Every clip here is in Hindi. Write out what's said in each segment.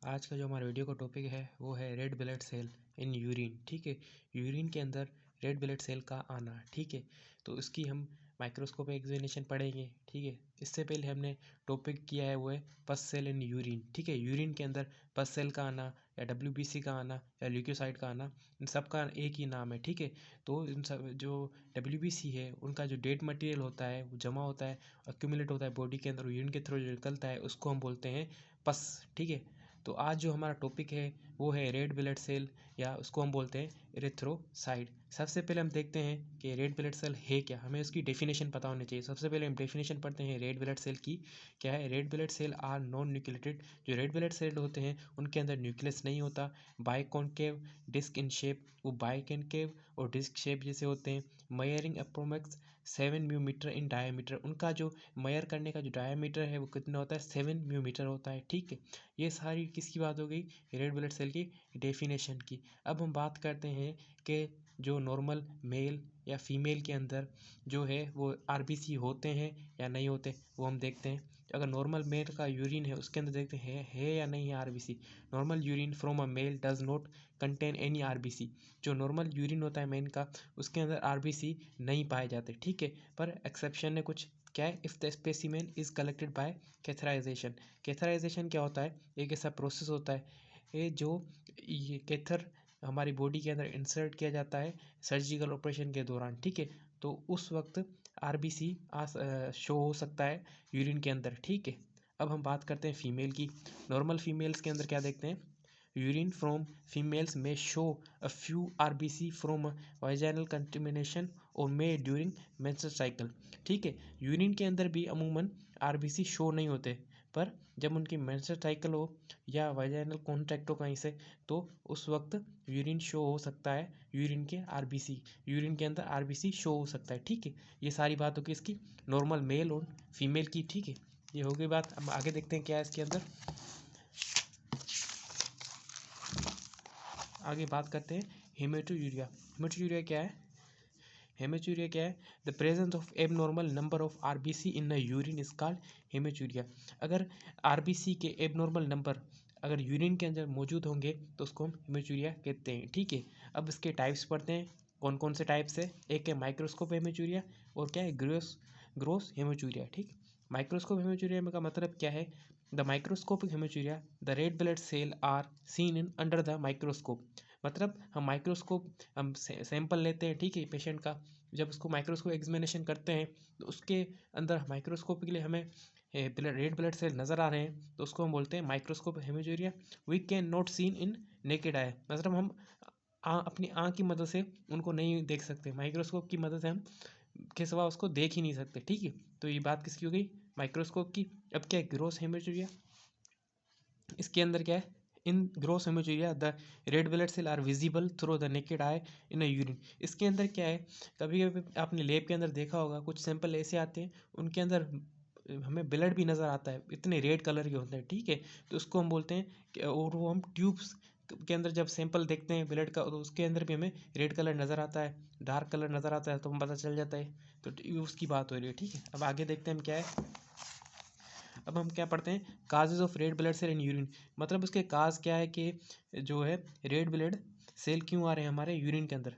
आज का जो हमारा वीडियो का टॉपिक है वो है red blood cell in urine. ठीक है, यूरिन के अंदर रेड ब्लड सेल का आना। ठीक है, तो इसकी हम माइक्रोस्कोप एग्जामिनेशन पढ़ेंगे। ठीक है, इससे पहले हमने टॉपिक किया है वो है पस सेल इन यूरिन। ठीक है, यूरिन के अंदर पस सेल का आना या डब्ल्यूबीसी का आना या ल्यूकोसाइट का आना, इन सब का एक ही नाम है। ठीक है, तो इन सब जो डब्ल्यूबीसी है उनका जो डेड मटेरियल होता है वो जमा होता है, एक्यूमुलेट होता है बॉडी के अंदर, यूरिन के थ्रू जो निकलता है उसको हम बोलते हैं पस। ठीक है, तो आज जो हमारा टॉपिक है वो है रेड ब्लड सेल या उसको हम बोलते हैं इरिथ्रोसाइट। सबसे पहले हम देखते हैं कि रेड ब्लड सेल है क्या, हमें उसकी डेफिनेशन पता होनी चाहिए। सबसे पहले हम डेफिनेशन पढ़ते हैं रेड ब्लड सेल की। क्या है? Red blood cell are non nucleated. जो रेड ब्लड सेल होते हैं उनके अंदर न्यूक्लियस नहीं होता। बाइकॉन्केव डिस्क इन शेप, वो बाइकॉन्केव और डिस्क शेप जैसे होते हैं। Measuring approx 7 μm in diameter. उनका जो मयर करने का जो डायमीटर है वो कितना होता है? 7 μm होता है। ठीक है, ये सारी किसकी बात हो गई? रेड ब्लड सेल की डेफिनेशन की। अब हम बात करते हैं कि जो नॉर्मल मेल या फीमेल के अंदर जो है वो आरबीसी होते हैं या नहीं होते, वो हम देखते हैं। अगर नॉर्मल मेल का यूरिन है उसके अंदर देखते हैं है या नहीं है RBC. Normal urine from a male does not contain any RBC. जो नॉर्मल यूरिन होता है मेन का उसके अंदर आरबीसी नहीं पाए जाते। ठीक है, पर एक्सेप्शन है कुछ। क्या है? If the specimen is collected by catheterisation. Catheterisation क्या होता है? एक ऐसा प्रोसेस होता है ये कैथर हमारी बॉडी के अंदर इंसर्ट किया जाता है सर्जिकल ऑपरेशन के दौरान। ठीक है, तो उस वक्त आरबीसी शो हो सकता है यूरिन के अंदर। ठीक है, अब हम बात करते हैं फीमेल की। नॉर्मल फीमेल्स के अंदर क्या देखते हैं? यूरिन फ्रॉम फीमेल्स में show a few RBC from vaginal contamination और मे ड्यूरिंग मेंस्ट्रुअल साइकिल। ठीक है, यूरिन के अंदर भी अमूमन आरबीसी शो नहीं होते, पर जब उनकी मेंस्ट्रुअल साइकिल हो या वाइजाइनल कॉन्टैक्ट हो कहीं से तो उस वक्त यूरिन शो हो सकता है। यूरिन के अंदर आरबीसी शो हो सकता है। ठीक है, ये सारी बात होगी इसकी नॉर्मल मेल और फीमेल की। ठीक है, ये हो गई बात। हम आगे देखते हैं क्या है इसके अंदर। आगे बात करते हैं हेमेटोयूरिया। हेमेटोयूरिया क्या है? हेमेचूरिया क्या है? The presence of abnormal number of RBC in the urine is called haematuria. अगर आरबीसी के एबनॉर्मल नंबर अगर यूरिन के अंदर मौजूद होंगे तो उसको हम हेमेचूरिया कहते हैं। ठीक है, अब इसके टाइप्स पढ़ते हैं कौन कौन से टाइप्स है। एक है माइक्रोस्कोप हेमेचूरिया और क्या है? Gross hematuria. ठीक, माइक्रोस्कोप हेमेचूरिया का मतलब क्या है? The microscopic hematuria the red blood cell are seen in under the microscope. मतलब हम सैंपल लेते हैं। ठीक है, पेशेंट का जब उसको माइक्रोस्कोप एग्जामिनेशन करते हैं तो उसके अंदर माइक्रोस्कोप के लिए हमें रेड ब्लड सेल नज़र आ रहे हैं तो उसको हम बोलते हैं microscope hematuria. We can not seen in naked eye, मतलब हम अपनी आँख की मदद से उनको नहीं देख सकते, माइक्रोस्कोप की मदद से हम के सिवा उसको देख ही नहीं सकते। ठीक है, तो ये बात किसकी हो गई? माइक्रोस्कोप की। अब क्या है? Gross haematuria. इसके अंदर क्या है? In gross haematuria the red blood cell are visible through the naked eye in a urine. इसके अंदर क्या है? कभी कभी आपने लैब के अंदर देखा होगा कुछ सैंपल ऐसे आते हैं उनके अंदर हमें ब्लड भी नज़र आता है, इतने रेड कलर के होते हैं। ठीक है, तो उसको हम बोलते हैं और वो हम ट्यूब्स के अंदर जब सैंपल देखते हैं ब्लड का तो उसके अंदर भी हमें रेड कलर नज़र आता है, डार्क कलर नज़र आता है तो हम पता चल जाता है। तो उसकी बात हो रही है। ठीक है, अब आगे देखते हैं हम क्या है। अब हम क्या पढ़ते हैं? Causes of red blood cell in urine. मतलब उसके काज क्या है कि जो है रेड ब्लड सेल क्यों आ रहे हैं हमारे यूरिन के अंदर।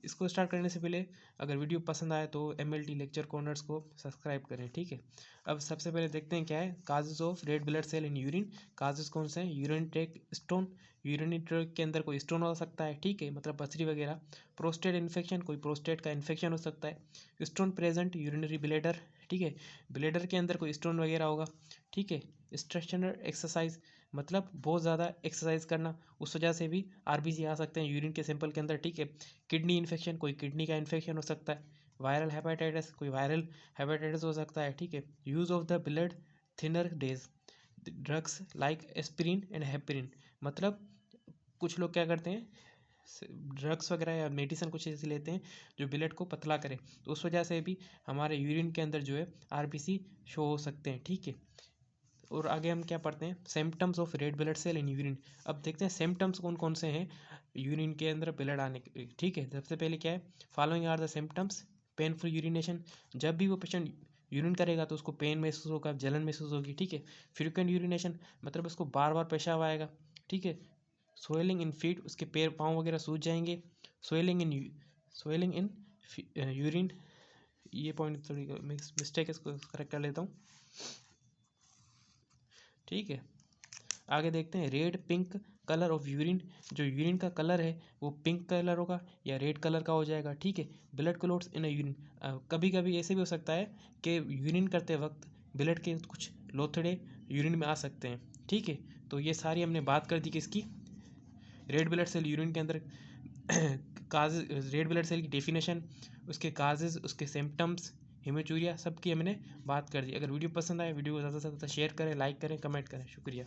इसको स्टार्ट करने से पहले अगर वीडियो पसंद आए तो MLT लेक्चर कॉर्नर्स को सब्सक्राइब करें। ठीक है, अब सबसे पहले देखते हैं क्या है causes of red blood cell in urine. Causes कौन से हैं? Urine tract stone, urinary tract के अंदर कोई स्टोन हो सकता है। ठीक है, मतलब पथरी वगैरह। प्रोस्टेट इन्फेक्शन, कोई प्रोस्टेट का इन्फेक्शन हो सकता है। Stone present urinary bladder. ठीक है, ब्लैडर के अंदर कोई स्टोन वगैरह होगा। ठीक है, स्ट्रेचनर एक्सरसाइज, मतलब बहुत ज़्यादा एक्सरसाइज करना, उस वजह से भी आरबीसी आ सकते हैं यूरिन के सैंपल के अंदर। ठीक है, किडनी इन्फेक्शन, कोई किडनी का इन्फेक्शन हो सकता है। वायरल हेपेटाइटिस, कोई वायरल हेपेटाइटिस हो सकता है। ठीक है, use of the blood thinner days, drugs like aspirin and heparin. मतलब कुछ लोग क्या करते हैं ड्रग्स वगैरह या मेडिसिन कुछ ऐसी लेते हैं जो ब्लड को पतला करे, तो उस वजह से भी हमारे यूरिन के अंदर जो है आरबीसी शो हो सकते हैं। ठीक है, और आगे हम क्या पढ़ते हैं? Symptoms of red blood cell in urine. अब देखते हैं सिम्टम्स कौन कौन से हैं यूरिन के अंदर ब्लड आने के। ठीक है, सबसे पहले क्या है? Following are the symptoms. Painful urination, जब भी वो पेशेंट यूरिन करेगा तो उसको पेन महसूस होगा, जलन महसूस होगी, ठीक है। फ्रीक्वेंट यूरिनेशन मतलब उसको बार बार पेशाब आएगा, ठीक है। स्वेलिंग इन फीट, उसके पैर पाँव वगैरह सूज जाएंगे। स्वेलिंग इन यूरिन, ये पॉइंट थोड़ी मिस्टेक है, इसको करेक्ट कर लेता हूँ, ठीक है। आगे देखते हैं red pink colour of urine, जो यूरिन का कलर है वो पिंक कलर होगा या रेड कलर का हो जाएगा, ठीक है। ब्लड क्लॉट्स इन यूरिन, कभी कभी ऐसे भी हो सकता है कि यूरिन करते वक्त ब्लड के कुछ लोथड़े यूरिन में आ सकते हैं, ठीक है। तो ये सारी हमने बात कर दी किसकी, रेड ब्लड सेल यूरिन के अंदर काज, रेड ब्लड सेल की डेफिनेशन, उसके काजेज, उसके सिम्टम्स, हेमेचूरिया, सब की हमने बात कर दी। अगर वीडियो पसंद आए वीडियो को ज़्यादा से ज़्यादा शेयर करें, लाइक करें, कमेंट करें। शुक्रिया।